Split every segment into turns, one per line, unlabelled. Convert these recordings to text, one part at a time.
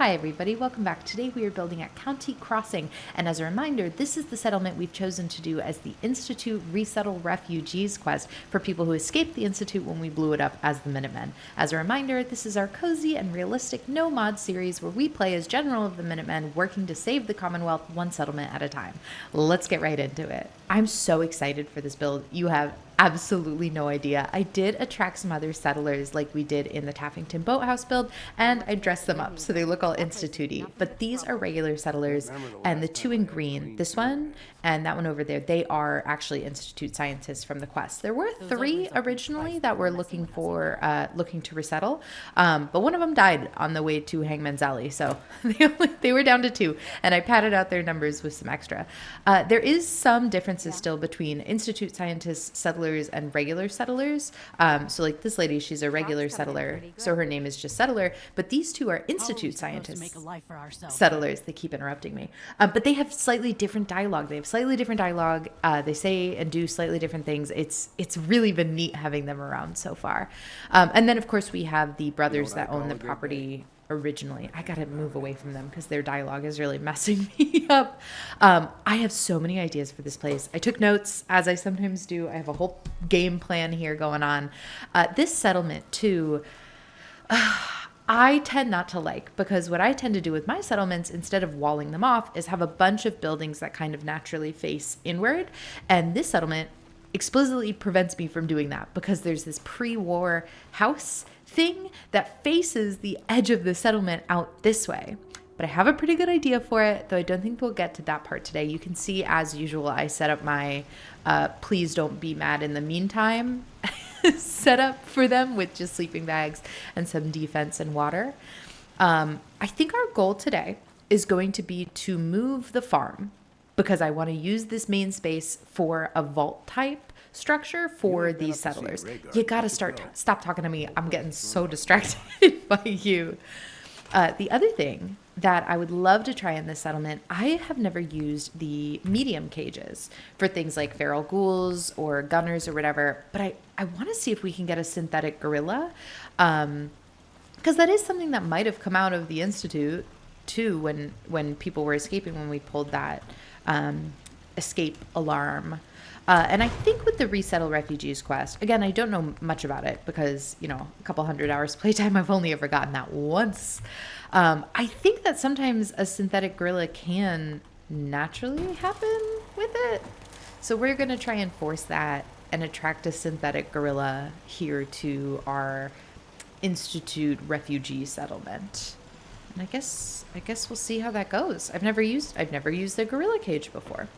Hi everybody, welcome back. Today we are building at County Crossing, and as a reminder, this is the settlement we've chosen to do as the Institute Resettle Refugees quest for people who escaped the Institute when we blew it up as the Minutemen. As a reminder, this is our cozy and realistic no-mod series where we play as General of the Minutemen working to save the Commonwealth one settlement at a time. Let's get right into it. I'm so excited for this build. You have absolutely no idea. I did attract some other settlers like we did in the Taffington Boathouse build, and I dressed them up so they look all institute-y. But these are regular settlers, and the two in green, this one and that one over there, they are actually institute scientists from the quest. There were three originally that were looking to resettle, but one of them died on the way to Hangman's Alley, so they were down to two, and I padded out their numbers with some extra. There is some differences still between institute scientists, settlers, and regular settlers. So like this lady, she's a regular settler, so her name is just settler, but these two are institute scientists, settlers. They keep interrupting me, but they have slightly different dialogue. They say and do slightly different things. It's really been neat having them around so far. And then of course we have the brothers that own the property originally. I gotta move away from them because their dialogue is really messing me up. I have so many ideas for this place. I took notes, as I sometimes do. I have a whole game plan here going on. This settlement too, I tend not to like, because what I tend to do with my settlements, instead of walling them off, is have a bunch of buildings that kind of naturally face inward. And this settlement explicitly prevents me from doing that because there's this pre-war house thing that faces the edge of the settlement out this way. But I have a pretty good idea for it, though I don't think we'll get to that part today. You can see, as usual, I set up my please don't be mad in the meantime setup for them with just sleeping bags and some defense and water. I think our goal today is going to be to move the farm because I want to use this main space for a vault type structure for these settlers. You gotta stop talking to me. I'm getting so distracted by you. The other thing that I would love to try in this settlement, I have never used the medium cages for things like feral ghouls or gunners or whatever, but I want to see if we can get a synthetic gorilla, because that is something that might have come out of the Institute too when people were escaping, when we pulled that escape alarm. And I think with the Resettle Refugees quest, again, I don't know much about it because, a couple hundred hours playtime, I've only ever gotten that once. I think that sometimes a synthetic gorilla can naturally happen with it. So we're going to try and force that and attract a synthetic gorilla here to our Institute refugee settlement. And I guess we'll see how that goes. I've never used the gorilla cage before.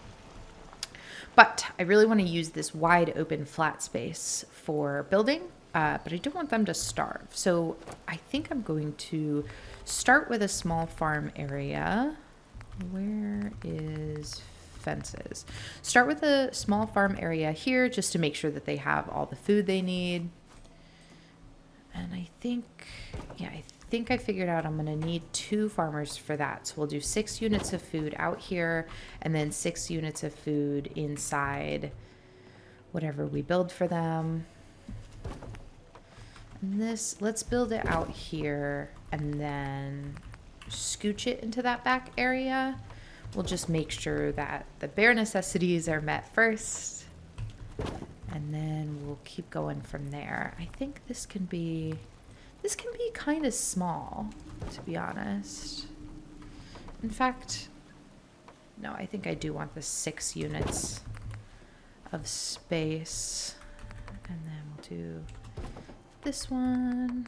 But I really want to use this wide open flat space for building, but I don't want them to starve. So I think I'm going to start with a small farm area. Where is fences? Start with a small farm area here just to make sure that they have all the food they need. And I think I figured out I'm going to need 2 farmers for that. So we'll do 6 units of food out here and then 6 units of food inside whatever we build for them. And let's build it out here and then scooch it into that back area. We'll just make sure that the bare necessities are met first, and then we'll keep going from there. I think this can be kind of small, to be honest. In fact, no, I think I do want the 6 units of space. And then we'll do this one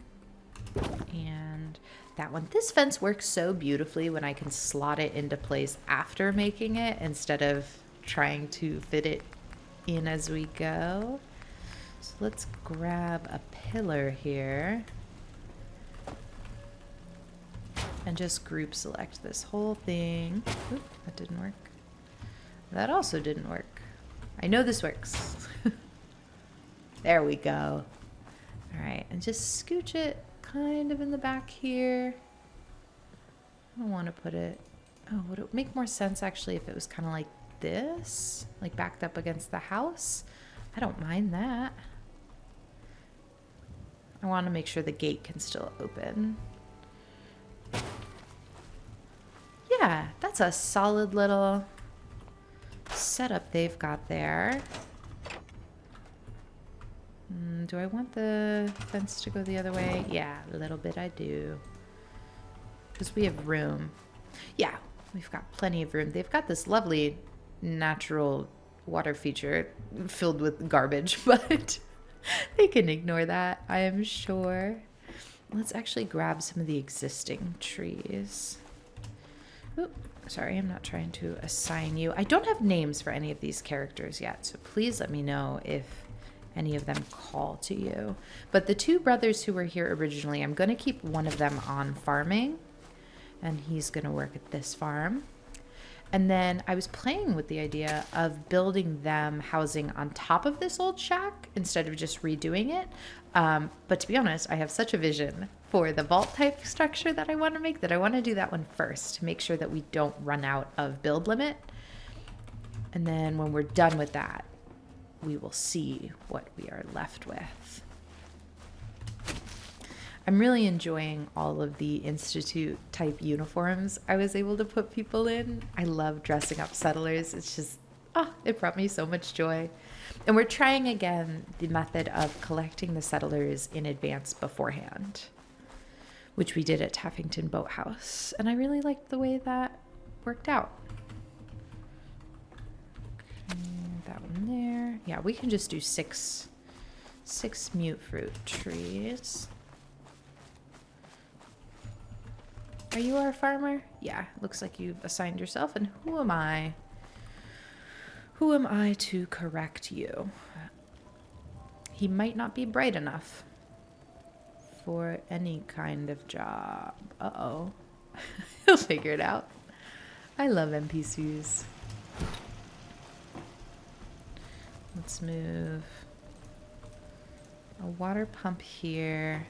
and that one. This fence works so beautifully when I can slot it into place after making it instead of trying to fit it in as we go. So let's grab a pillar here and just group select this whole thing. Oop, that didn't work. That also didn't work. I know this works. There we go. All right, and just scooch it kind of in the back here. I don't want to put it... Oh, would it make more sense actually if it was kind of like this? Like backed up against the house? I don't mind that. I want to make sure the gate can still open. Yeah, that's a solid little setup they've got there. Do I want the fence to go the other way? Yeah, a little bit I do. Because we have room. Yeah, we've got plenty of room. They've got this lovely natural water feature filled with garbage, but they can ignore that, I am sure. Let's actually grab some of the existing trees. Oop, sorry, I'm not trying to assign you. I don't have names for any of these characters yet, so please let me know if any of them call to you. But the two brothers who were here originally, I'm going to keep one of them on farming, and he's going to work at this farm. And then I was playing with the idea of building them housing on top of this old shack instead of just redoing it. But to be honest, I have such a vision for the vault type structure that I want to make that I want to do that one first to make sure that we don't run out of build limit. And then when we're done with that, we will see what we are left with. I'm really enjoying all of the Institute type uniforms I was able to put people in. I love dressing up settlers. It's just, it brought me so much joy. And we're trying again the method of collecting the settlers in advance beforehand, which we did at Taffington Boathouse. And I really liked the way that worked out. Okay, that one there. Yeah, we can just do six mute fruit trees. Are you our farmer? Yeah, looks like you've assigned yourself. And who am I? Who am I to correct you? He might not be bright enough for any kind of job. Uh-oh. He'll figure it out. I love NPCs. Let's move a water pump here.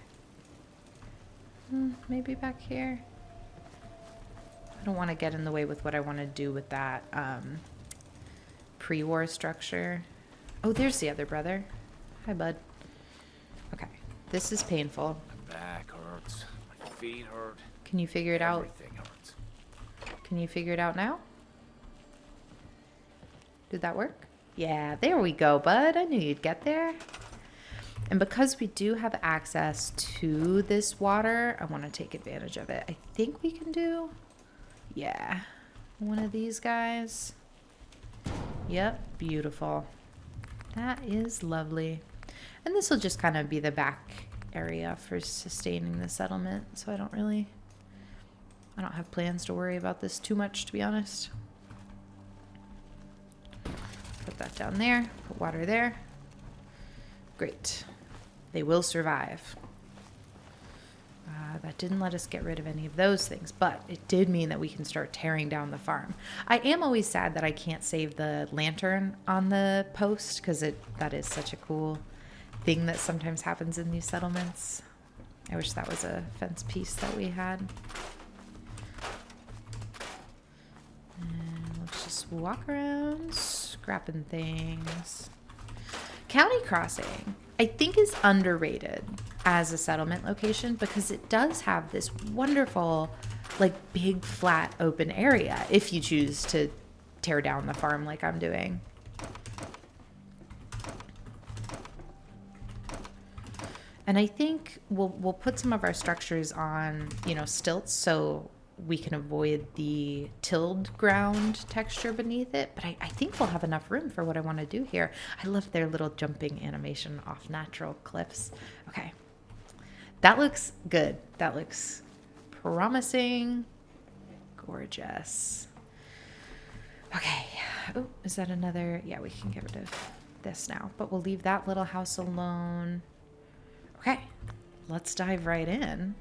Maybe back here. I don't want to get in the way with what I want to do with that pre-war structure. Oh, there's the other brother. Hi, bud. Okay, this is painful.
My back hurts. My feet hurt.
Can you figure it out?
Everything hurts.
Can you figure it out now? Did that work? Yeah, there we go, bud. I knew you'd get there. And because we do have access to this water, I want to take advantage of it. I think we can do... Yeah, one of these guys. Yep, beautiful. That is lovely. And this will just kind of be the back area for sustaining the settlement. So I don't have plans to worry about this too much, to be honest. Put that down there, put water there. Great. They will survive. That didn't let us get rid of any of those things, but it did mean that we can start tearing down the farm. I am always sad that I can't save the lantern on the post because that is such a cool thing that sometimes happens in these settlements. I wish that was a fence piece that we had. And let's just walk around scrapping things. County Crossing, I think, is underrated as a settlement location because it does have this wonderful, like, big, flat, open area if you choose to tear down the farm like I'm doing. And I think we'll put some of our structures on, stilts so we can avoid the tilled ground texture beneath it. But I think we'll have enough room for what I want to do here. I love their little jumping animation off natural cliffs. Okay. That looks good. That looks promising. Gorgeous. Okay. Oh, is that another? Yeah, we can get rid of this now. But we'll leave that little house alone. Okay. Let's dive right in.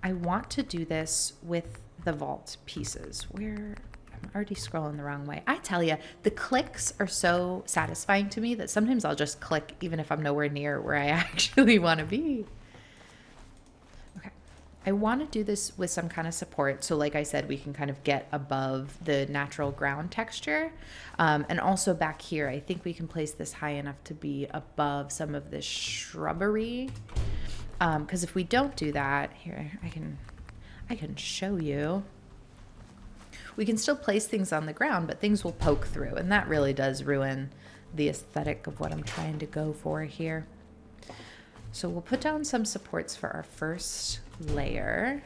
I want to do this with the vault pieces. I'm already scrolling the wrong way. I tell you, the clicks are so satisfying to me that sometimes I'll just click even if I'm nowhere near where I actually want to be. Okay. I want to do this with some kind of support. So like I said, we can kind of get above the natural ground texture. And also back here, I think we can place this high enough to be above some of this shrubbery. Because if we don't do that, here, I can show you. We can still place things on the ground, but things will poke through, and that really does ruin the aesthetic of what I'm trying to go for here. So we'll put down some supports for our first layer.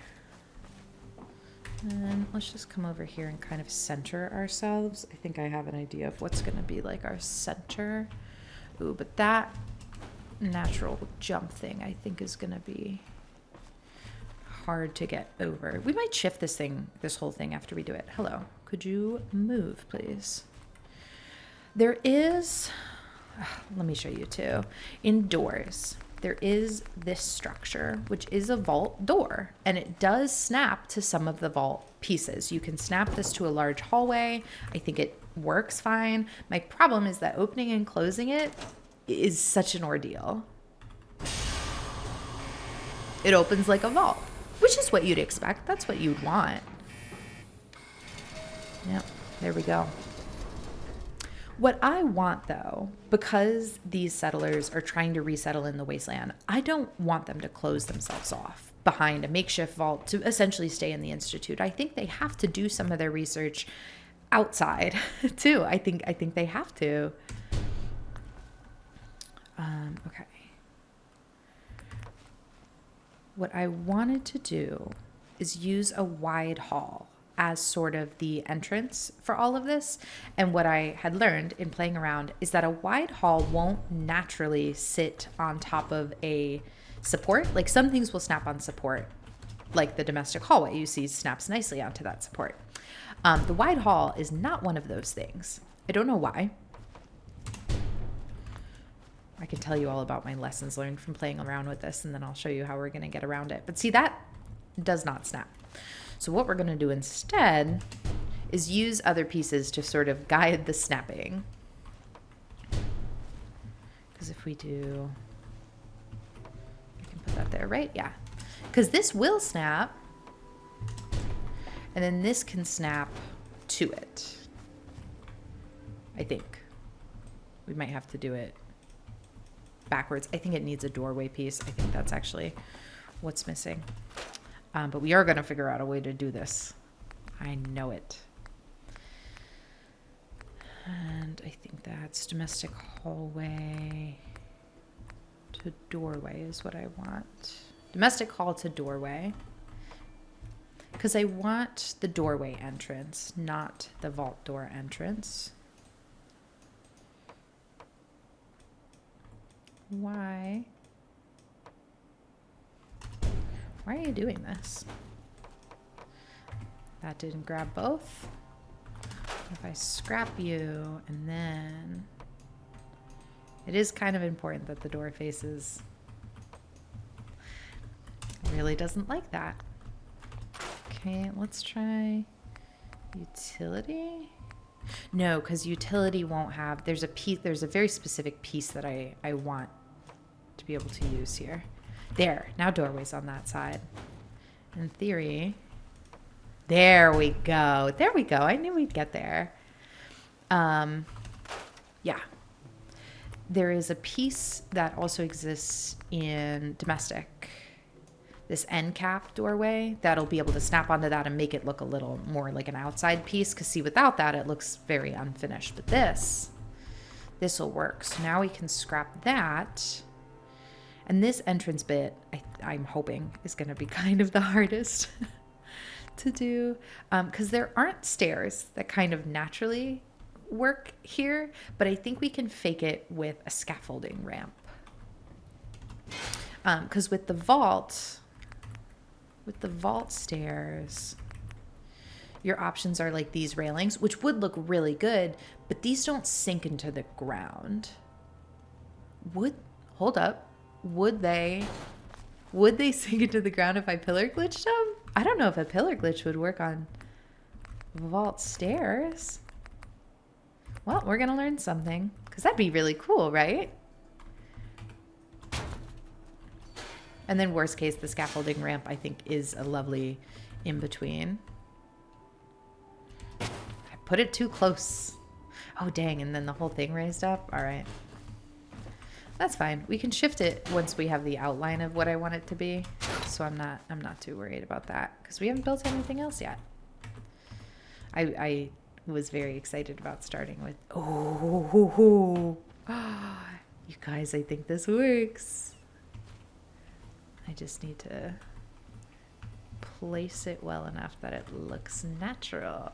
And let's just come over here and kind of center ourselves. I think I have an idea of what's going to be like our center. Ooh, but that natural jump thing I think is going to be hard to get over. We might shift this whole thing after we do it. Hello, could you move, please? There is, let me show you too. Indoors, there is this structure, which is a vault door, and it does snap to some of the vault pieces. You can snap this to a large hallway. I think it works fine. My problem is that opening and closing it is such an ordeal. It opens like a vault, which is what you'd expect. That's what you'd want. Yep, there we go. What I want, though, because these settlers are trying to resettle in the wasteland, I don't want them to close themselves off behind a makeshift vault to essentially stay in the Institute. I think they have to do some of their research outside, too. I think they have to. Okay. What I wanted to do is use a wide hall as sort of the entrance for all of this. And what I had learned in playing around is that a wide hall won't naturally sit on top of a support. Like some things will snap on support, like the domestic hallway you see snaps nicely onto that support. The wide hall is not one of those things. I don't know why. I can tell you all about my lessons learned from playing around with this, and then I'll show you how we're going to get around it. But see, that does not snap. So what we're going to do instead is use other pieces to sort of guide the snapping. Because if we do, I can put that there, right? Yeah. Because this will snap, and then this can snap to it. I think. We might have to do it backwards. I think it needs a doorway piece. I think that's actually what's missing. But we are going to figure out a way to do this. I know it. And I think that's domestic hallway to doorway is what I want. Domestic hall to doorway. Because I want the doorway entrance, not the vault door entrance. Why? Why are you doing this? That didn't grab both. If I scrap you, and then it is kind of important that the door faces. It really doesn't like that. Okay, let's try utility. No, because utility won't have, there's a very specific piece that I want to be able to use here. There, now doorway's on that side. In theory, there we go. There we go. I knew we'd get there. Yeah. There is a piece that also exists in domestic. This end cap doorway that'll be able to snap onto that and make it look a little more like an outside piece. Because see, without that, it looks very unfinished. But this will work. So now we can scrap that. And this entrance bit, I'm hoping, is going to be kind of the hardest to do. Because there aren't stairs that kind of naturally work here. But I think we can fake it with a scaffolding ramp. Because with the vault stairs, your options are like these railings, which would look really good. But these don't sink into the ground. Hold up. Would they sink into the ground if I pillar glitched them? I don't know if a pillar glitch would work on vault stairs. Well, we're going to learn something, because that'd be really cool, right? And then worst case, the scaffolding ramp, I think, is a lovely in-between. I put it too close. Oh, dang, and then the whole thing raised up? All right. That's fine. We can shift it once we have the outline of what I want it to be. So I'm not too worried about that because we haven't built anything else yet. I was very excited about starting with, oh, you guys, I think this works. I just need to place it well enough that it looks natural.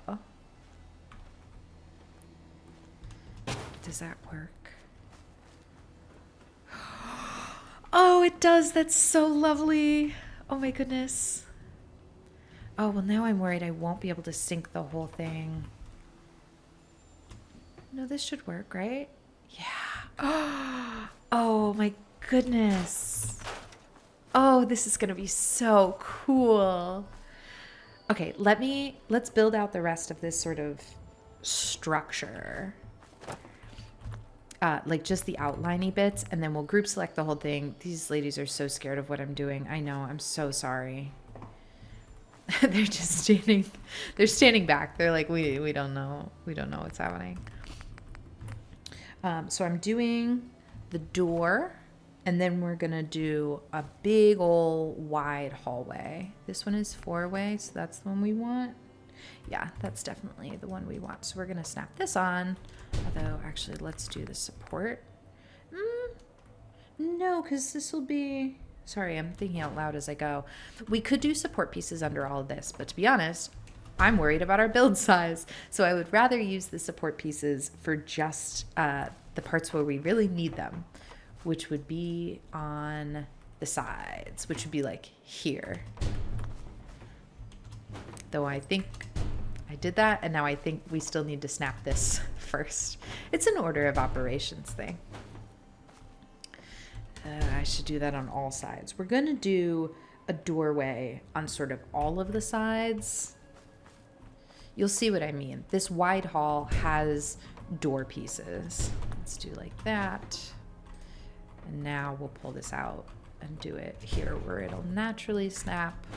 Does that work? Oh, it does. That's so lovely. Oh my goodness. Oh, well, now I'm worried I won't be able to sync the whole thing. No, this should work, right? Yeah. Oh my goodness. Oh, this is going to be so cool. Okay, let's build out the rest of this sort of structure. Like just the outliney bits, and then we'll group select the whole thing. These ladies are so scared of what I'm doing. I know, I'm so sorry. They're just standing back. They're like, we don't know what's happening. So I'm doing the door, and then we're gonna do a big old wide hallway. This one is 4-way, so that's the one we want. Yeah, that's definitely the one we want. So we're gonna snap this on. Although, actually, let's do the support. No, because this will be... Sorry, I'm thinking out loud as I go. We could do support pieces under all of this, but to be honest, I'm worried about our build size. So I would rather use the support pieces for just the parts where we really need them, which would be on the sides, which would be like here. Though I think I did that, and now I think we still need to snap this first. It's an order of operations thing. I should do that on all sides. We're going to do a doorway on sort of all of the sides. You'll see what I mean. This wide hall has door pieces. Let's do like that. And now we'll pull this out and do it here where it'll naturally snap.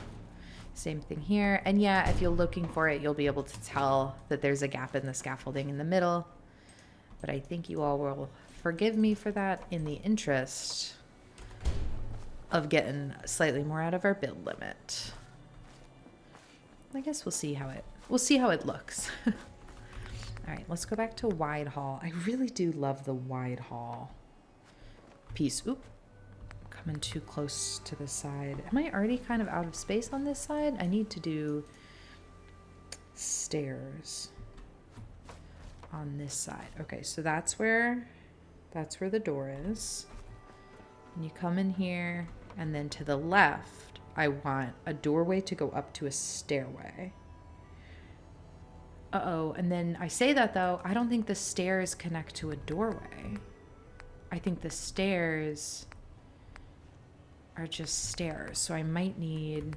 Same thing here. And yeah, if you're looking for it, you'll be able to tell that there's a gap in the scaffolding in the middle. But I think you all will forgive me for that in the interest of getting slightly more out of our build limit. I guess we'll see how it looks. All right, let's go back to wide hall. I really do love the wide hall piece. Oop. Coming too close to the side. Am I already kind of out of space on this side? I need to do stairs on this side. Okay, so that's where the door is. And you come in here, and then to the left, I want a doorway to go up to a stairway. Uh-oh, and then I say that though, I don't think the stairs connect to a doorway. I think the stairs are just stairs, so I might need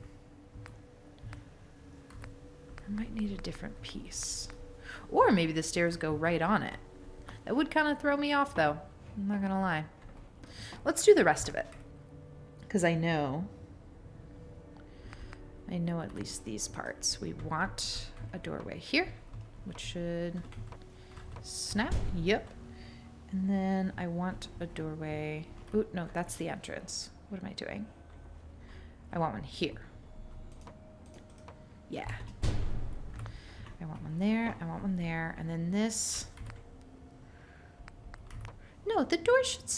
a different piece. Or maybe the stairs go right on it. That would kind of throw me off though, I'm not gonna lie. Let's do the rest of it, because I know at least these parts. We want a doorway here, which should snap, yep. And then I want a doorway, ooh, no, that's the entrance. What am I doing? I want one here. Yeah. I want one there, I want one there, and then this. No, the doorway should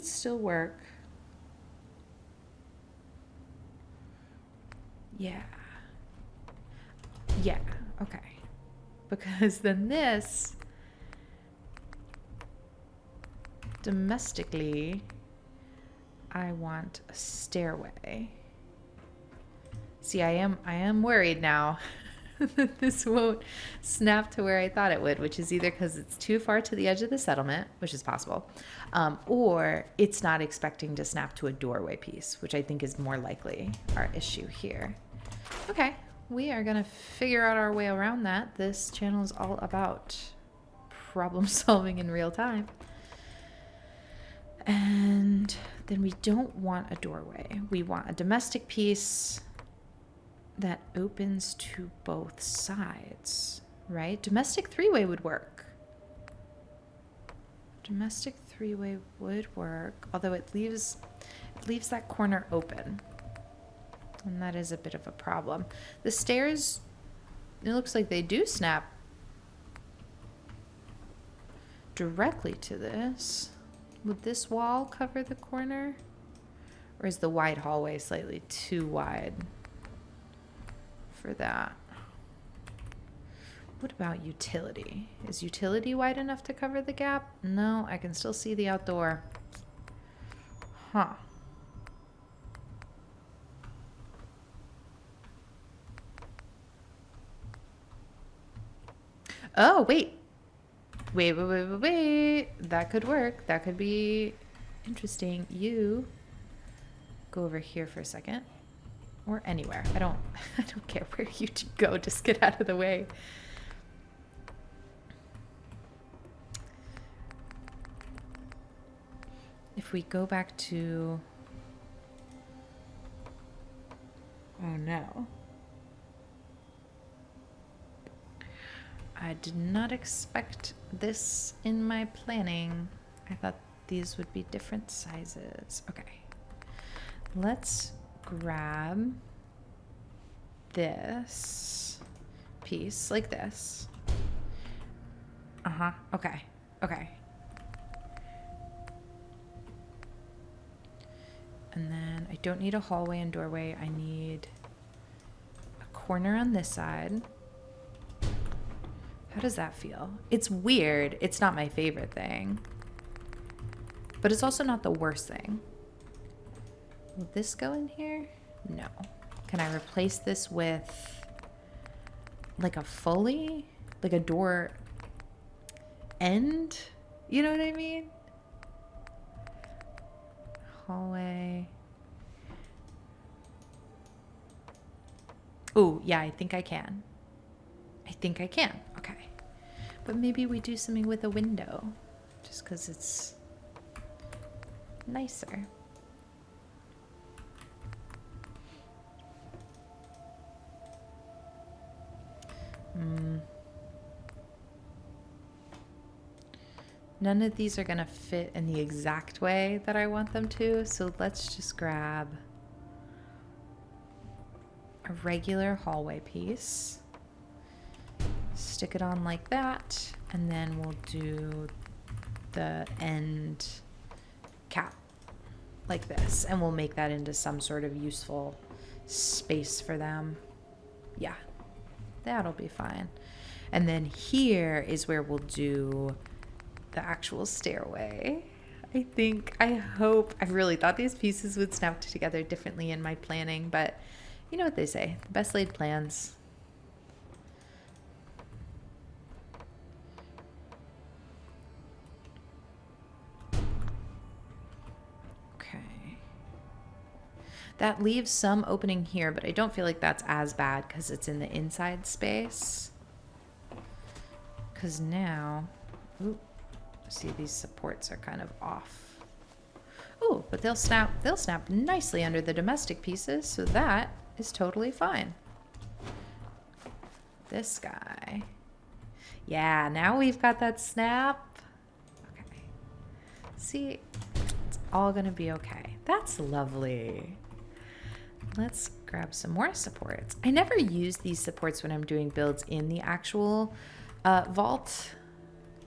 still work. Yeah. Yeah, okay. Because then this, domestically, I want a stairway. See, I am worried now that this won't snap to where I thought it would, which is either because it's too far to the edge of the settlement, which is possible, or it's not expecting to snap to a doorway piece, which I think is more likely our issue here. Okay, we are gonna figure out our way around that. This channel is all about problem solving in real time. And then we don't want a doorway. We want a domestic piece that opens to both sides, right? Domestic three-way would work. Domestic three-way would work, although it leaves that corner open. And that is a bit of a problem. The stairs, it looks like they do snap directly to this. Would this wall cover the corner? Or is the wide hallway slightly too wide for that? What about utility? Is utility wide enough to cover the gap? No, I can still see the outdoor. Huh. Oh, wait. Wait. That could work. That could be interesting. You go over here for a second. Or anywhere. I don't care where you go. Just get out of the way. If we go back to... Oh no. I did not expect this in my planning. I thought these would be different sizes. Okay. Let's grab this piece like this. Uh-huh. Okay. And then I don't need a hallway and doorway. I need a corner on this side. How does that feel? It's weird. It's not my favorite thing. But it's also not the worst thing. Will this go in here? No. Can I replace this with like a fully? Like a door end? You know what I mean? Hallway. Oh, yeah, I think I can. Okay. But maybe we do something with a window. Just because it's nicer. None of these are going to fit in the exact way that I want them to, so let's just grab a regular hallway piece, stick it on like that, and then we'll do the end cap like this, and we'll make that into some sort of useful space for them. Yeah, that'll be fine. And then here is where we'll do the actual stairway. I really thought these pieces would snap together differently in my planning, but you know what they say, the best laid plans. Okay. That leaves some opening here, but I don't feel like that's as bad because it's in the inside space. Because now, ooh, see, these supports are kind of off. Oh, but they'll snap nicely under the domestic pieces, so that is totally fine. This guy. Yeah, now we've got that snap. Okay. See, it's all gonna be okay. That's lovely. Let's grab some more supports. I never use these supports when I'm doing builds in the actual vault,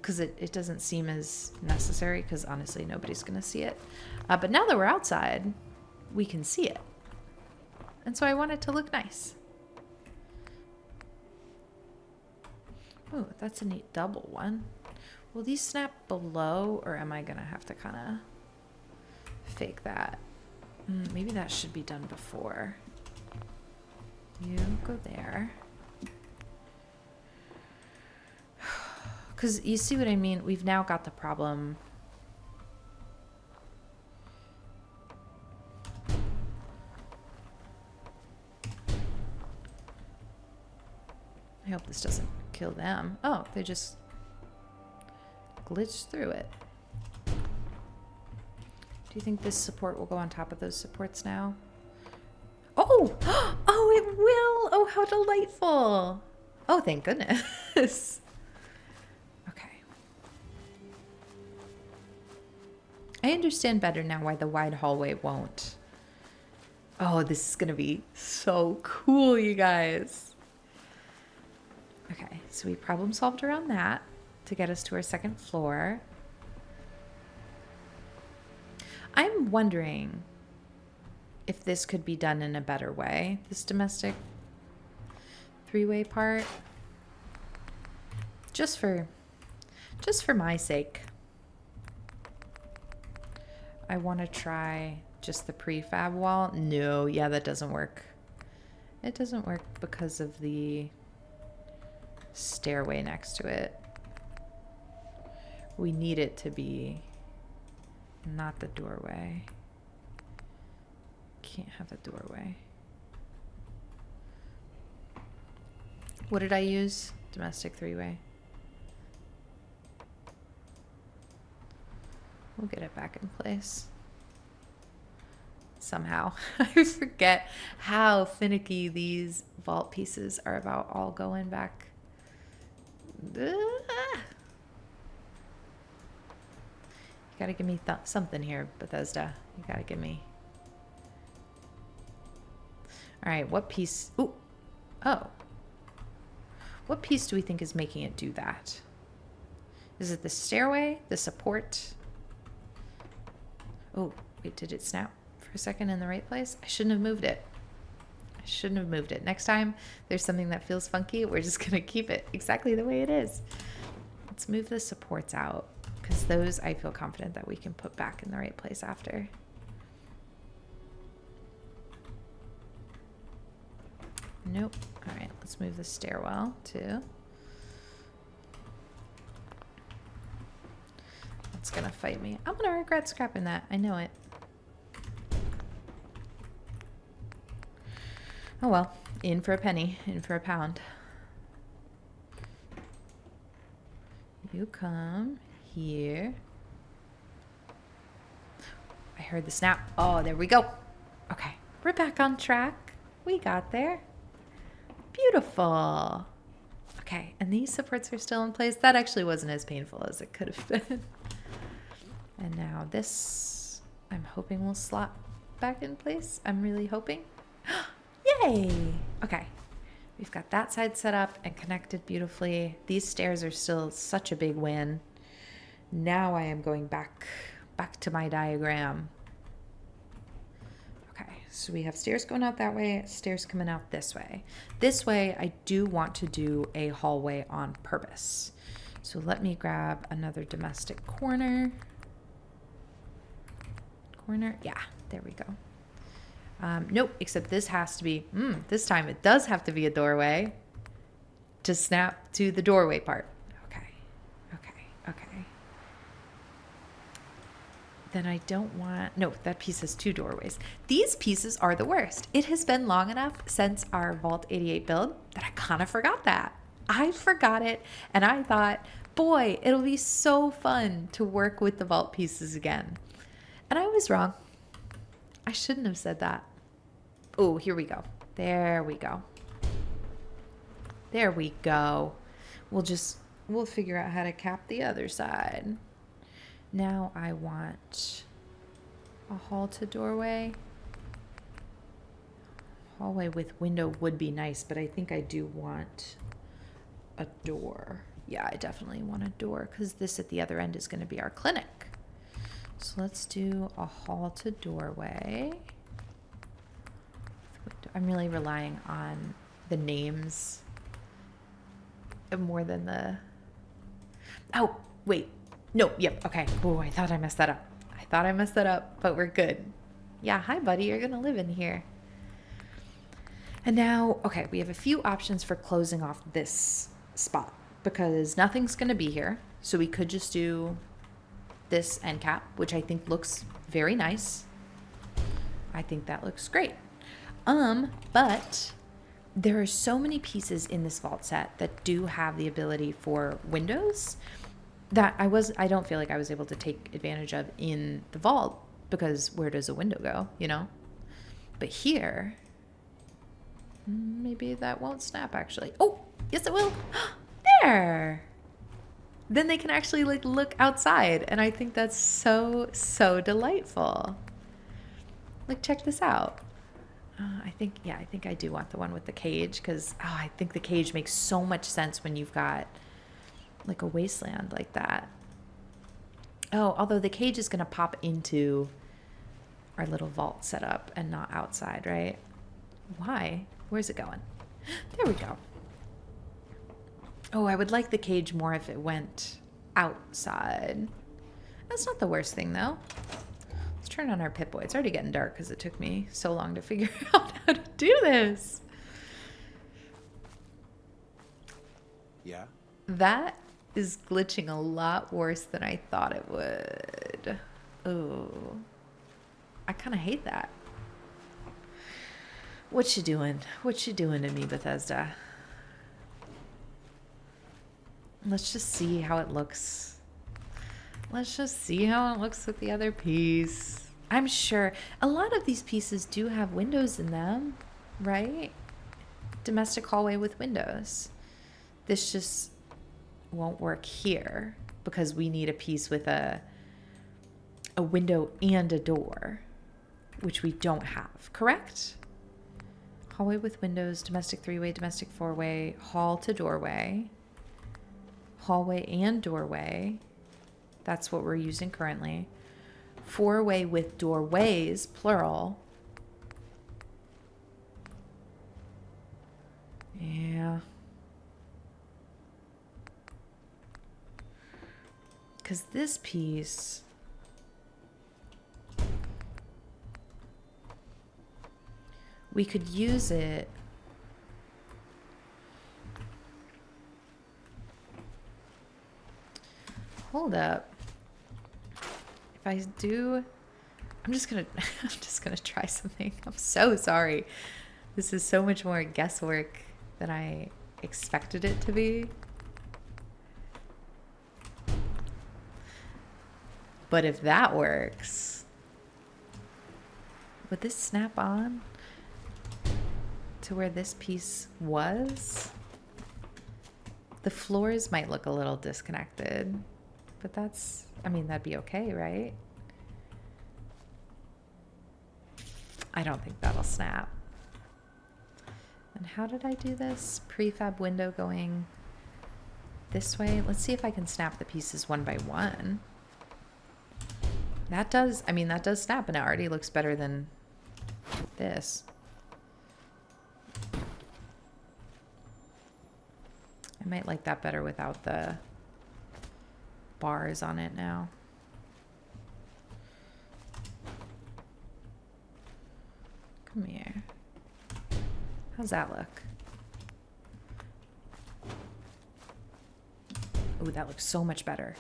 because it doesn't seem as necessary, because honestly nobody's gonna see it, but now that we're outside we can see it, and so I want it to look nice. Oh, that's a neat double one. Will these snap below, or am I gonna have to kind of fake that? Maybe that should be done before. You go there. Because you see what I mean? We've now got the problem. I hope this doesn't kill them. Oh, they just glitched through it. Do you think this support will go on top of those supports now? Oh! Oh, it will! Oh, how delightful! Oh, thank goodness. I understand better now why the wide hallway won't. Oh, this is going to be so cool, you guys. Okay, so we problem solved around that to get us to our second floor. I'm wondering if this could be done in a better way, this domestic three-way part. Just for my sake. I want to try just the prefab wall. No, yeah, that doesn't work. It doesn't work because of the stairway next to it. We need it to be not the doorway. Can't have a doorway. What did I use? Domestic three-way. We'll get it back in place. Somehow. I forget how finicky these vault pieces are about all going back. You gotta give me something here, Bethesda. You gotta give me. All right, what piece? Ooh. Oh. What piece do we think is making it do that? Is it the stairway? The support? Oh, wait, did it snap for a second in the right place? I shouldn't have moved it. I shouldn't have moved it. Next time there's something that feels funky, we're just going to keep it exactly the way it is. Let's move the supports out because those I feel confident that we can put back in the right place after. Nope. All right, let's move the stairwell too. It's gonna fight me. I'm gonna regret scrapping that. I know it. Oh well, in for a penny, in for a pound. You come here. I heard the snap. Oh, there we go. Okay, we're back on track. We got there. Beautiful. Okay, and these supports are still in place. That actually wasn't as painful as it could have been. And now this, I'm hoping will slot back in place. I'm really hoping. Yay! Okay, we've got that side set up and connected beautifully. These stairs are still such a big win. Now I am going back to my diagram. Okay, so we have stairs going out that way, stairs coming out this way. This way, I do want to do a hallway on purpose. So let me grab another domestic corner. Yeah, there we go. Nope, except this has to be, this time it does have to be a doorway to snap to the doorway part. Okay. Then I don't want, no, that piece has two doorways. These pieces are the worst. It has been long enough since our Vault 88 build that I kind of forgot that. I forgot it and I thought, boy, it'll be so fun to work with the vault pieces again. And I was wrong. I shouldn't have said that. Oh, here we go. There we go. There we go. We'll figure out how to cap the other side. Now I want a hall to doorway. Hallway with window would be nice, but I think I do want a door. Yeah, I definitely want a door because this at the other end is going to be our clinic. So let's do a hall to doorway. I'm really relying on the names more than the... Oh, wait. No, yep, okay. Oh, I thought I messed that up. But we're good. Yeah, hi, buddy. You're going to live in here. And now, okay, we have a few options for closing off this spot because nothing's going to be here. So we could just do this end cap, which I think looks very nice. I think that looks great. But there are so many pieces in this vault set that do have the ability for windows that I don't feel like I was able to take advantage of in the vault because where does a window go, you know? But here, maybe that won't snap actually. Oh, yes it will. There. Then they can actually like look outside. And I think that's so, so delightful. Like, check this out. I think I do want the one with the cage because I think the cage makes so much sense when you've got like a wasteland like that. Oh, although the cage is going to pop into our little vault setup and not outside, right? Why? Where's it going? There we go. Oh, I would like the cage more if it went outside. That's not the worst thing, though. Let's turn on our Pip-Boy. It's already getting dark because it took me so long to figure out how to do this.
Yeah?
That is glitching a lot worse than I thought it would. Oh, I kind of hate that. What you doing? What you doing to me, Bethesda? Let's just see how it looks. Let's just see how it looks with the other piece. I'm sure a lot of these pieces do have windows in them, right? Domestic hallway with windows. This just won't work here because we need a piece with a window and a door, which we don't have, correct? Hallway with windows, domestic three-way, domestic four-way, hall to doorway, hallway and doorway. That's what we're using currently. Four-way with doorways, plural. Yeah. Because this piece... we could use it... Hold up. If I do... I'm just gonna try something. I'm so sorry. This is so much more guesswork than I expected it to be. But if that works, would this snap on to where this piece was? The floors might look a little disconnected, but that's, I mean, that'd be okay, right? I don't think that'll snap. And how did I do this? Prefab window going this way. Let's see if I can snap the pieces one by one. That does, I mean, that does snap, and it already looks better than this. I might like that better without the bars on it now. Come here. How's that look? Oh, that looks so much better.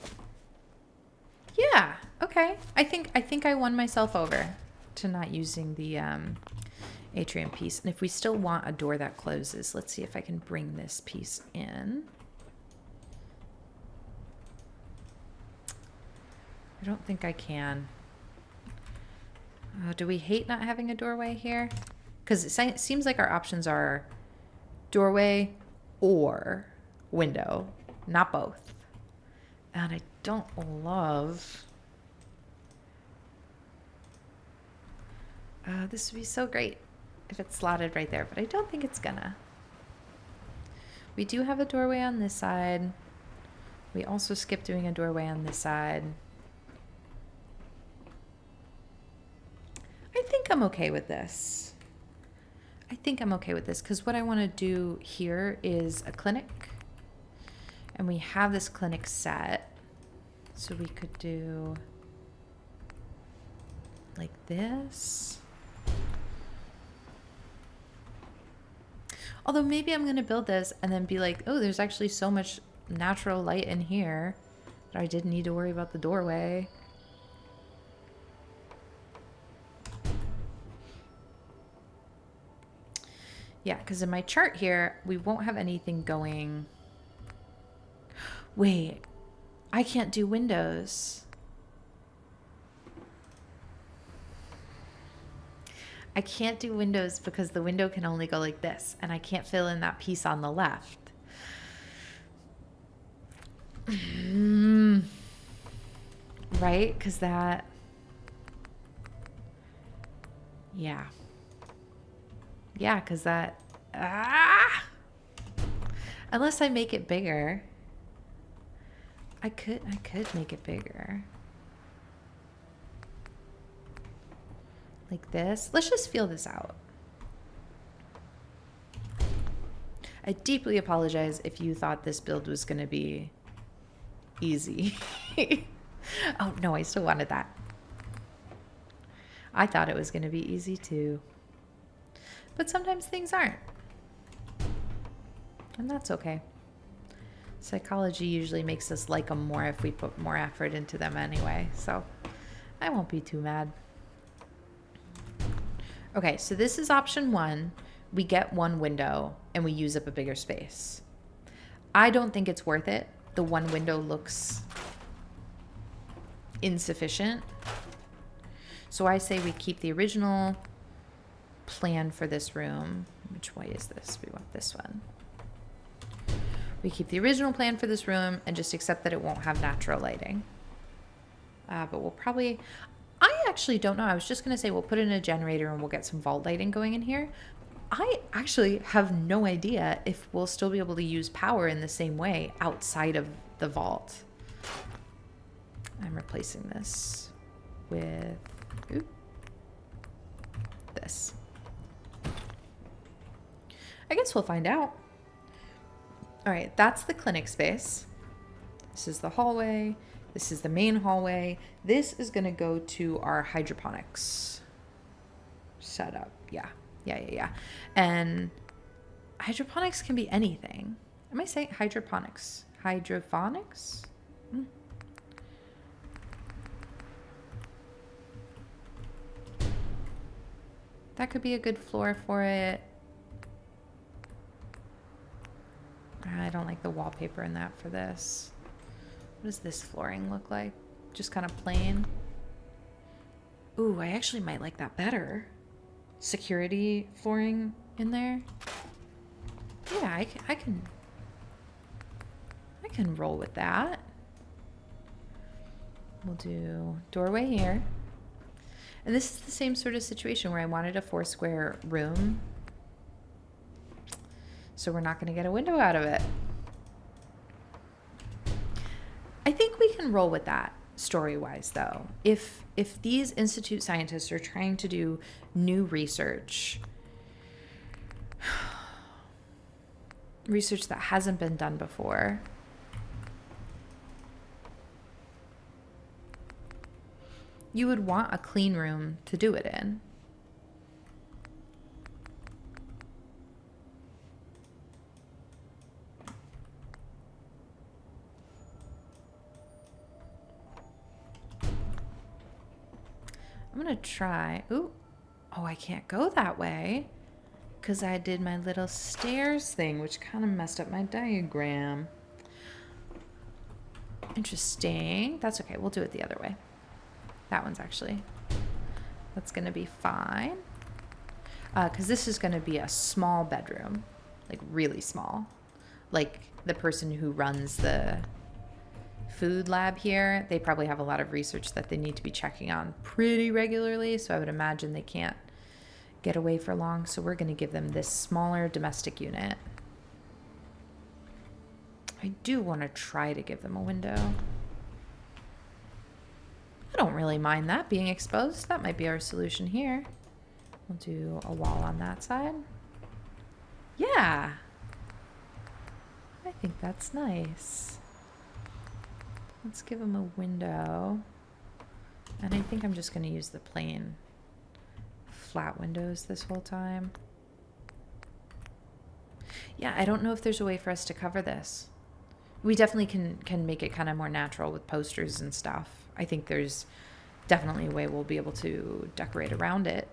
Yeah, okay. I think I won myself over to not using the atrium piece. And if we still want a door that closes, let's see if I can bring this piece in. I don't think I can. Oh, do we hate not having a doorway here? Because it seems like our options are doorway or window, not both. And I don't love... this would be so great if it's slotted right there, but I don't think it's gonna. We do have a doorway on this side. We also skipped doing a doorway on this side. I think I'm okay with this. I think I'm okay with this because what I want to do here is a clinic. And we have this clinic set. So we could do like this. Although maybe I'm going to build this and then be like, oh, there's actually so much natural light in here that I didn't need to worry about the doorway. Yeah, because in my chart here, we won't have anything going. Wait, I can't do windows. I can't do windows because the window can only go like this, and I can't fill in that piece on the left. Right? Because that... Yeah. Yeah, because that... Ah! Unless I make it bigger. I could make it bigger. Like this. Let's just feel this out. I deeply apologize if you thought this build was going to be easy. Oh, no, I still wanted that. I thought it was going to be easy too. But sometimes things aren't. And that's okay. Psychology usually makes us like them more if we put more effort into them anyway. So I won't be too mad. Okay, so this is option 1. We get one window and we use up a bigger space. I don't think it's worth it. The one window looks insufficient. So I say we keep the original plan for this room. Which way is this? We want this one. We keep the original plan for this room and just accept that it won't have natural lighting. But we'll probably... I actually don't know. I was just going to say we'll put in a generator and we'll get some vault lighting going in here. I actually have no idea if we'll still be able to use power in the same way outside of the vault. I'm replacing this with this. I guess we'll find out. All right, that's the clinic space. This is the hallway. This is the main hallway. This is going to go to our hydroponics setup. Yeah. And hydroponics can be anything. Am I saying hydroponics? Hydroponics? That could be a good floor for it. I don't like the wallpaper in that for this. What does this flooring look like? Just kind of plain. Ooh, I actually might like that better. Security flooring in there. Yeah, I can roll with that. We'll do doorway here. And this is the same sort of situation where I wanted a 4-square room. So we're not going to get a window out of it. I think we can roll with that story-wise, though. If these institute scientists are trying to do new research that hasn't been done before, you would want a clean room to do it in. I'm going to try. Ooh. Oh, I can't go that way because I did my little stairs thing, which kind of messed up my diagram. Interesting. That's okay. We'll do it the other way. That one's actually, that's going to be fine. Because this is going to be a small bedroom, like really small. Like the person who runs the food lab here, they probably have a lot of research that they need to be checking on pretty regularly. So I would imagine they can't get away for long. So we're going to give them this smaller domestic unit. I do want to try to give them a window. I don't really mind that being exposed. That might be our solution here. We'll do a wall on that side. Yeah. I think that's nice. Let's give them a window. And I think I'm just going to use the plain flat windows this whole time. Yeah, I don't know if there's a way for us to cover this. We definitely can make it kind of more natural with posters and stuff. I think there's definitely a way we'll be able to decorate around it.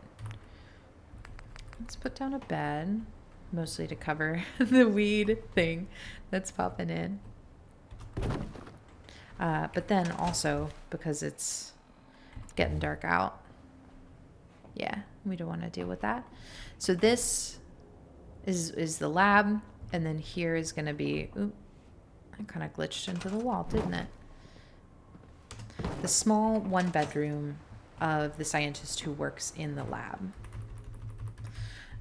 Let's put down a bed, mostly to cover the weed thing that's popping in. But then also because it's getting dark out. Yeah, we don't want to deal with that. So this is the lab, and then here is going to be, oop, I kind of glitched into the wall, didn't it? The small 1-bedroom of the scientist who works in the lab.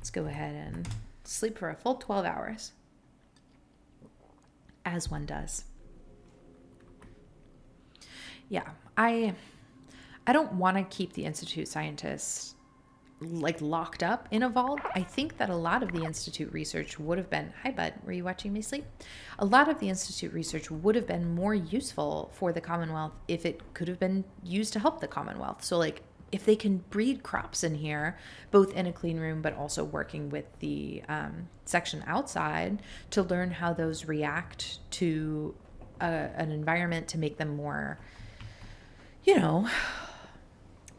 Let's go ahead and sleep for a full 12 hours, as one does. Yeah, I don't want to keep the Institute scientists like locked up in a vault. I think that a lot of the Institute research would have been, hi bud, were you watching me sleep? A lot of the Institute research would have been more useful for the Commonwealth if it could have been used to help the Commonwealth. So like if they can breed crops in here, both in a clean room, but also working with the section outside to learn how those react to an environment to make them more,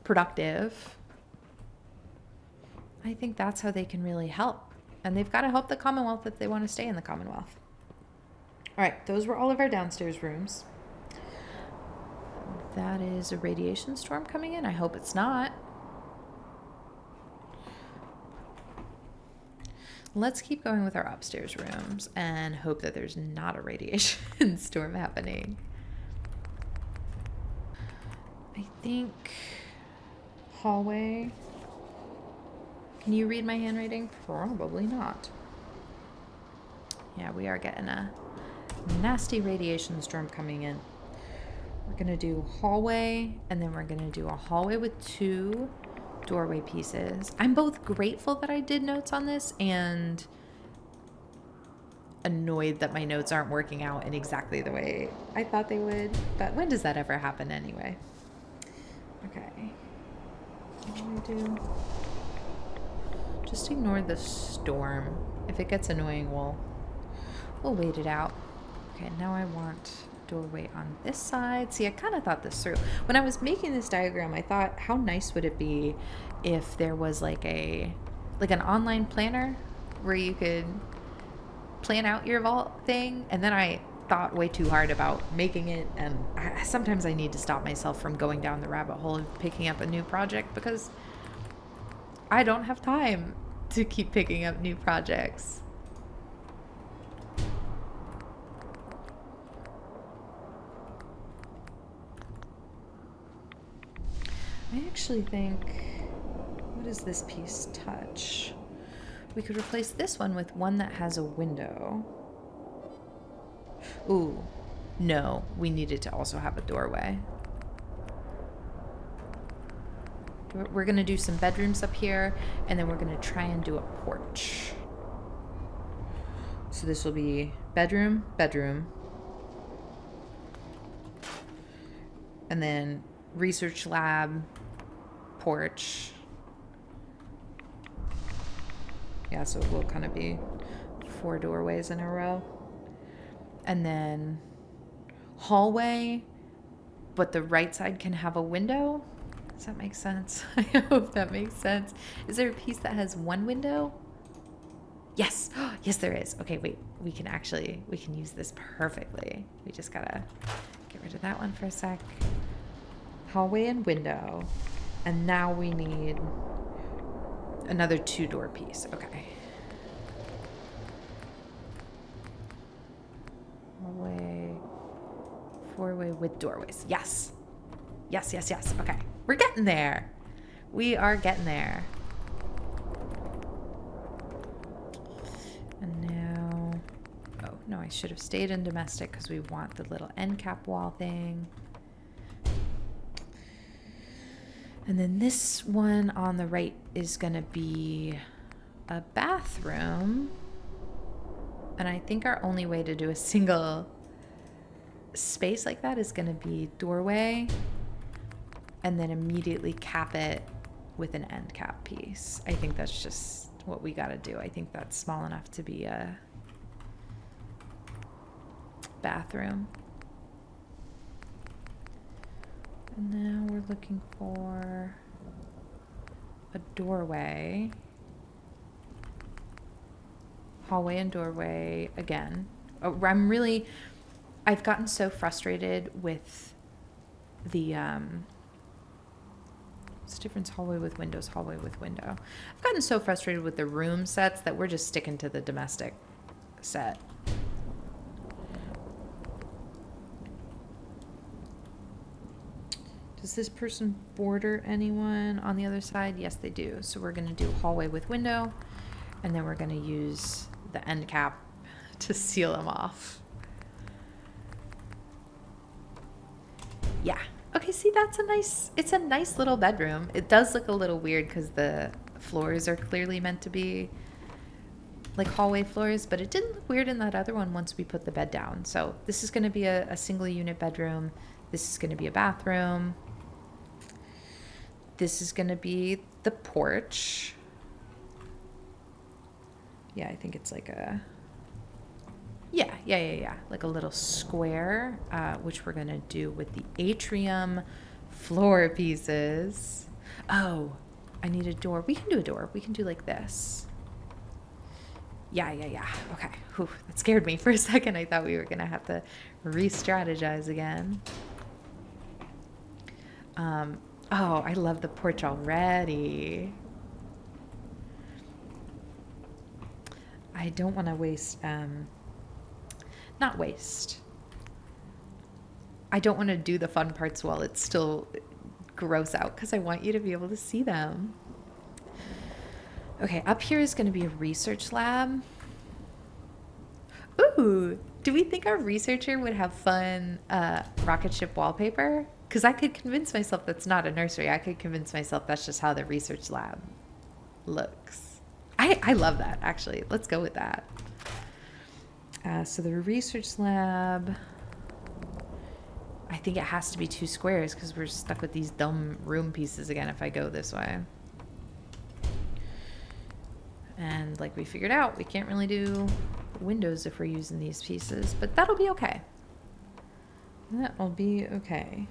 productive. I think that's how they can really help. And they've got to help the Commonwealth if they want to stay in the Commonwealth. All right, those were all of our downstairs rooms. That is a radiation storm coming in. I hope it's not. Let's keep going with our upstairs rooms and hope that there's not a radiation storm happening. I think hallway. Can you read my handwriting? Probably not. Yeah, we are getting a nasty radiation storm coming in. We're going to do hallway, and then we're going to do a hallway with 2 doorway pieces. I'm both grateful that I did notes on this and annoyed that my notes aren't working out in exactly the way I thought they would. But when does that ever happen anyway? Okay. What do we do? Just ignore the storm. If it gets annoying, we'll wait it out. Okay, now I want doorway on this side. See, I kind of thought this through. When I was making this diagram, I thought, how nice would it be if there was like an online planner where you could plan out your vault thing? And then I thought way too hard about making it, and sometimes I need to stop myself from going down the rabbit hole of picking up a new project because I don't have time to keep picking up new projects. I actually think, what does this piece touch? We could replace this one with one that has a window. Ooh, no, we needed to also have a doorway. We're going to do some bedrooms up here, and then we're going to try and do a porch. So this will be bedroom, bedroom, and then research lab, porch. Yeah, so it will kind of be 4 doorways in a row. And then hallway, but the right side can have a window. Does that make sense? I hope that makes sense. Is there a piece that has 1 window? Yes. Yes, there is. Okay, wait. We can use this perfectly. We just gotta get rid of that one for a sec. Hallway and window. And now we need another 2-door piece. Okay. Hallway, 4-way with doorways. Yes. Yes, yes, yes. Okay. We're getting there. We are getting there. And now, oh no, I should have stayed in domestic because we want the little end cap wall thing. And then this one on the right is going to be a bathroom. And I think our only way to do a single space like that is going to be doorway, and then immediately cap it with an end cap piece. I think that's just what we got to do. I think that's small enough to be a bathroom. And now we're looking for a doorway. Hallway and doorway again. Oh, I've gotten so frustrated with the, what's the difference? Hallway with windows, hallway with window. I've gotten so frustrated with the room sets that we're just sticking to the domestic set. Does this person border anyone on the other side? Yes, they do. So we're going to do hallway with window. And then we're going to use the end cap to seal them off. Yeah. Okay, see, it's a nice little bedroom. It does look a little weird because the floors are clearly meant to be like hallway floors, but it didn't look weird in that other one once we put the bed down. So this is going to be a single unit bedroom. This is going to be a bathroom. This is going to be the porch. Yeah, I think it's like a... Yeah. Like a little square, which we're going to do with the atrium floor pieces. Oh, I need a door. We can do a door. We can do like this. Yeah. Okay. Whew, that scared me for a second. I thought we were going to have to re-strategize again. Oh, I love the porch already. I don't want to waste... not waste. I don't want to do the fun parts while it's still gross out because I want you to be able to see them. Okay, up here is going to be a research lab. Ooh, do we think our researcher would have fun rocket ship wallpaper? Because I could convince myself that's not a nursery. I could convince myself that's just how the research lab looks. I love that, actually. Let's go with that. So the research lab, I think it has to be 2 squares because we're stuck with these dumb room pieces again if I go this way. And like we figured out, we can't really do windows if we're using these pieces, but that'll be okay. That'll be okay.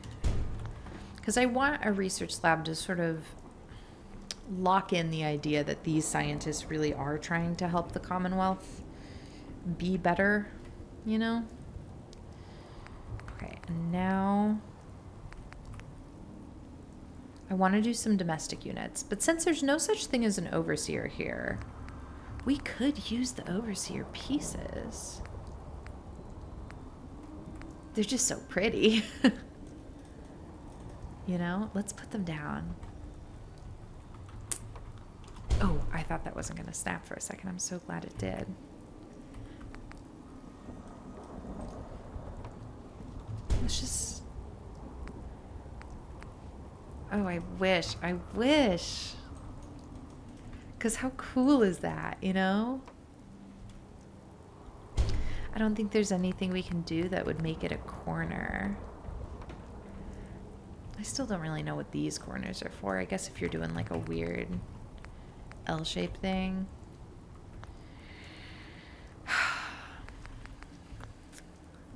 Because I want a research lab to sort of lock in the idea that these scientists really are trying to help the Commonwealth be better, you know? Okay, and now I want to do some domestic units, but since there's no such thing as an overseer here, we could use the overseer pieces. They're just so pretty. You know, let's put them down. Oh, I thought that wasn't going to snap for a second. I'm so glad it did. Let's just... Oh, I wish. Because how cool is that, you know? I don't think there's anything we can do that would make it a corner. I still don't really know what these corners are for. I guess if you're doing like a weird L-shaped thing.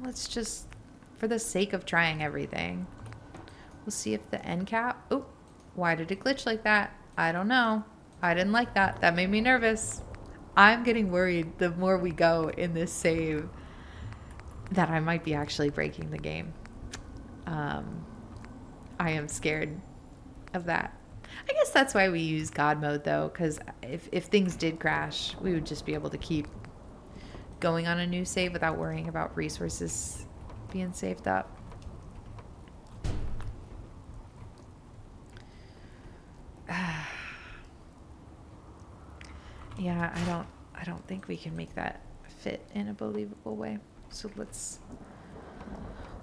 Let's just, for the sake of trying everything, we'll see if the end cap... Oh, why did it glitch like that? I don't know. I didn't like that. That made me nervous. I'm getting worried the more we go in this save that I might be actually breaking the game. I am scared of that. I guess that's why we use God mode, though, because if things did crash, we would just be able to keep going on a new save without worrying about resources being saved up. Yeah, I don't think we can make that fit in a believable way. So let's...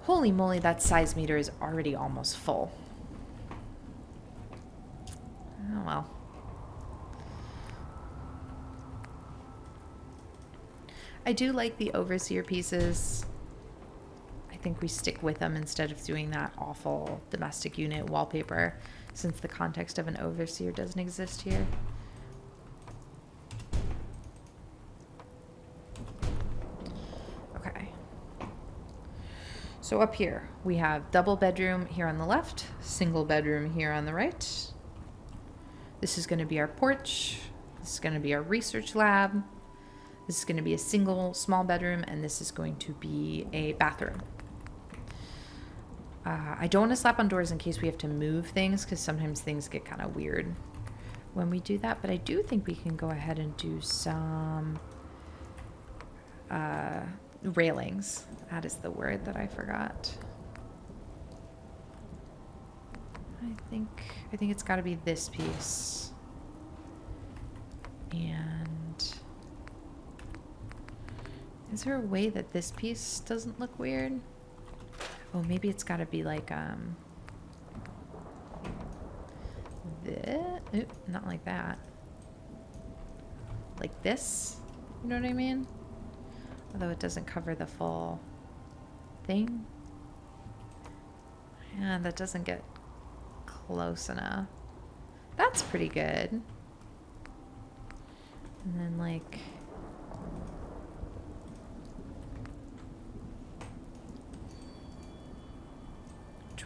Holy moly, that size meter is already almost full. Oh well. I do like the overseer pieces. I think we stick with them instead of doing that awful domestic unit wallpaper, since the context of an overseer doesn't exist here. Okay. So up here, we have double bedroom here on the left, single bedroom here on the right. This is going to be our porch. This is going to be our research lab. This is going to be a single small bedroom, and this is going to be a bathroom. I don't want to slap on doors in case we have to move things, because sometimes things get kind of weird when we do that, but I do think we can go ahead and do some railings. That is the word that I forgot. I think it's got to be this piece. And Is there a way that this piece doesn't look weird? Oh, maybe it's got to be like, this? Oop, not like that. Like this? You know what I mean? Although it doesn't cover the full thing. Yeah, that doesn't get close enough. That's pretty good. And then like...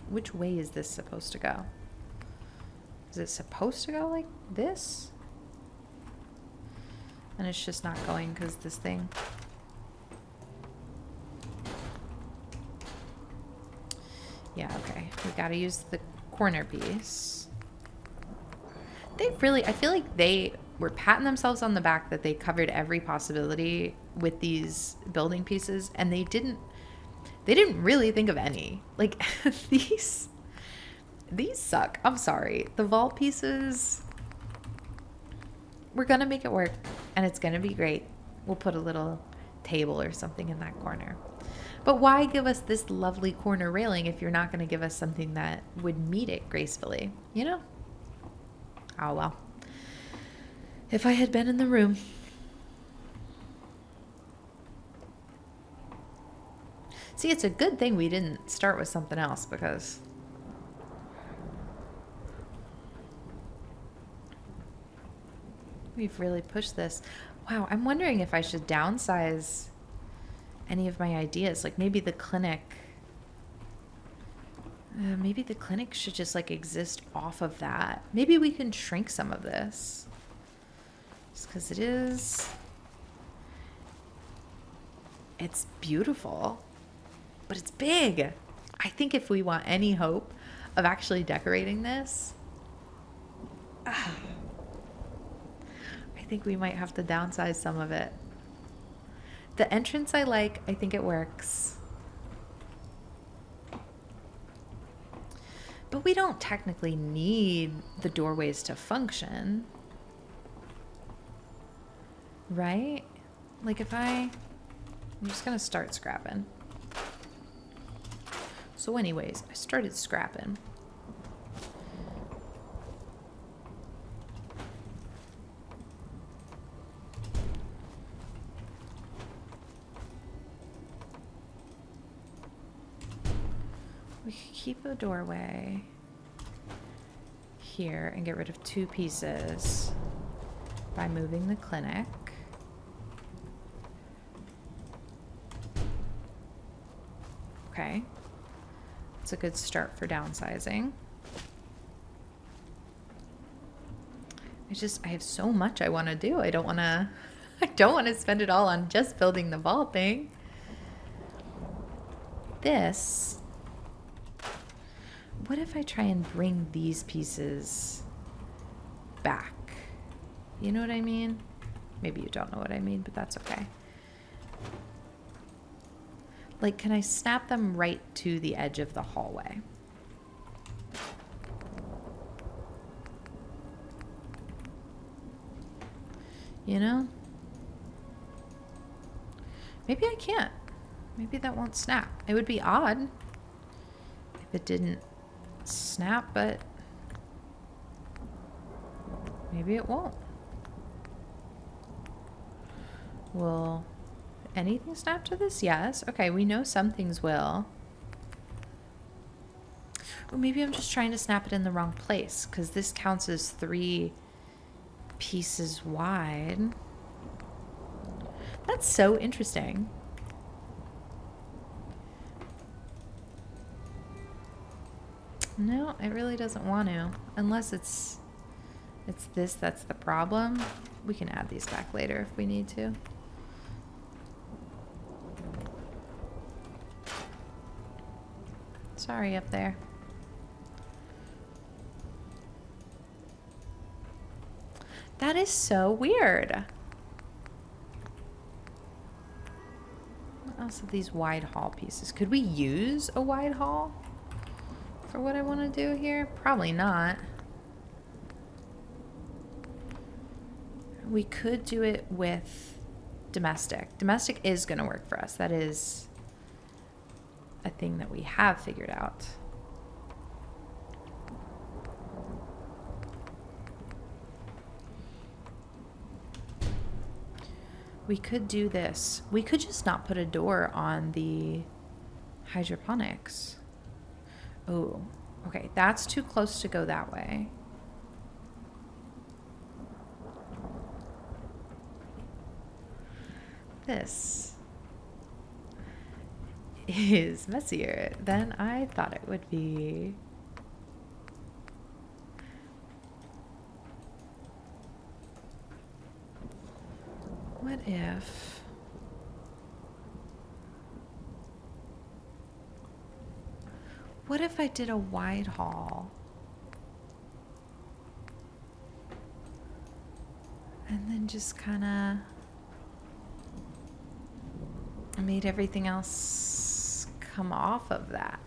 Which way is this supposed to go? Is it supposed to go like this? And it's just not going because this thing... Yeah, okay. We gotta use the corner piece. They really... I feel like they were patting themselves on the back that they covered every possibility with these building pieces, and they didn't really think of any. Like, these suck. I'm sorry. The vault pieces, we're gonna make it work, and it's gonna be great. We'll put a little table or something in that corner. But why give us this lovely corner railing if you're not gonna give us something that would meet it gracefully, you know? Oh well. If I had been in the room. See, it's a good thing we didn't start with something else, because we've really pushed this. Wow, I'm wondering if I should downsize any of my ideas. Like maybe the clinic. Maybe the clinic should just like exist off of that. Maybe we can shrink some of this. Just because it's beautiful. But it's big. I think if we want any hope of actually decorating this, I think we might have to downsize some of it. The entrance I like. I think it works. But we don't technically need the doorways to function. Right? Like if I'm just going to start scrapping. So anyways, I started scrapping. We could keep a doorway here and get rid of 2 pieces by moving the clinic. Okay. It's a good start for downsizing. I have so much I want to do. I don't want to spend it all on just building the vault thing. This. What if I try and bring these pieces back? You know what I mean? Maybe you don't know what I mean, but that's okay. Like, can I snap them right to the edge of the hallway? You know? Maybe I can't. Maybe that won't snap. It would be odd if it didn't snap, but maybe it won't. Will anything snap to this? Yes. Okay, we know some things will. Or maybe I'm just trying to snap it in the wrong place, because this counts as 3 pieces wide. That's so interesting. No, it really doesn't want to. Unless it's this that's the problem. We can add these back later if we need to. Sorry up there. That is so weird. What else of these wide hall pieces? Could we use a wide hall for what I want to do here? Probably not. We could do it with domestic. Domestic is going to work for us. That is a thing that we have figured out. We could do this. We could just not put a door on the hydroponics. Oh, okay. That's too close to go that way. This is messier than I thought it would be. What if... What if I did a wide hall? And then just kind of made everything else come off of that.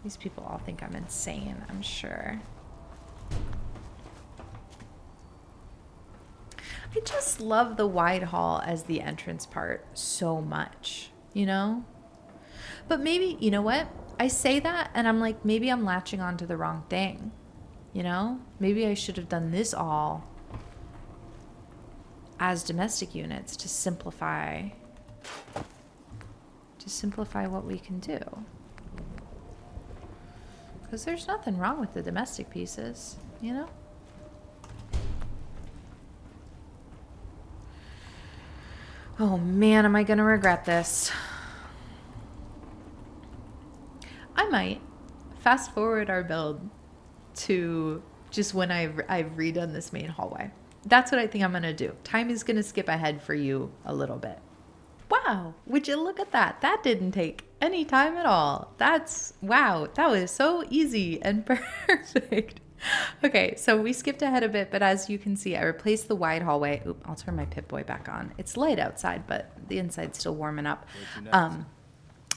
These people all think I'm insane, I'm sure. I just love the wide hall as the entrance part so much, you know? But maybe, you know what? I say that and I'm like, maybe I'm latching onto the wrong thing, you know? Maybe I should have done this all as domestic units to simplify what we can do. Because there's nothing wrong with the domestic pieces, you know? Oh man, am I gonna regret this? I might fast forward our build to just when I've redone this main hallway. That's what I think I'm gonna do. Time is gonna skip ahead for you a little bit. Wow, would you look at that? That didn't take any time at all. Wow, that was so easy and perfect. Okay, so we skipped ahead a bit, but as you can see, I replaced the wide hallway. Oop, I'll turn my Pip-Boy back on. It's light outside, but the inside's still warming up.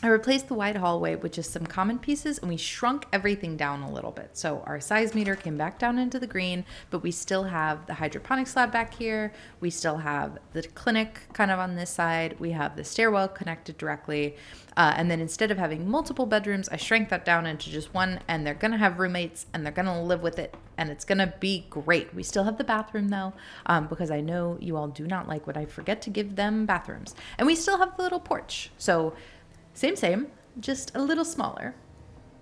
I replaced the wide hallway with just some common pieces, and we shrunk everything down a little bit. So our size meter came back down into the green, but we still have the hydroponic slab back here. We still have the clinic kind of on this side. We have the stairwell connected directly. And then instead of having multiple bedrooms, I shrank that down into just one, and they're going to have roommates, and they're going to live with it, and it's going to be great. We still have the bathroom, though, because I know you all do not like when I forget to give them bathrooms. And we still have the little porch. So same, just a little smaller.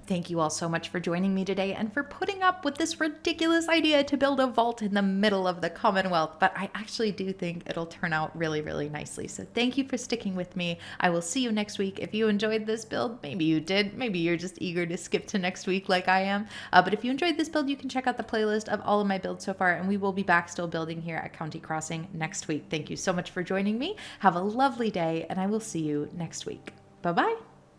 Thank you all so much for joining me today and for putting up with this ridiculous idea to build a vault in the middle of the Commonwealth, but I actually do think it'll turn out really, really nicely. So thank you for sticking with me. I will see you next week. If you enjoyed this build, maybe you did, maybe you're just eager to skip to next week like I am. But if you enjoyed this build, you can check out the playlist of all of my builds so far, and we will be back still building here at County Crossing next week. Thank you so much for joining me. Have a lovely day, and I will see you next week. Bye-bye.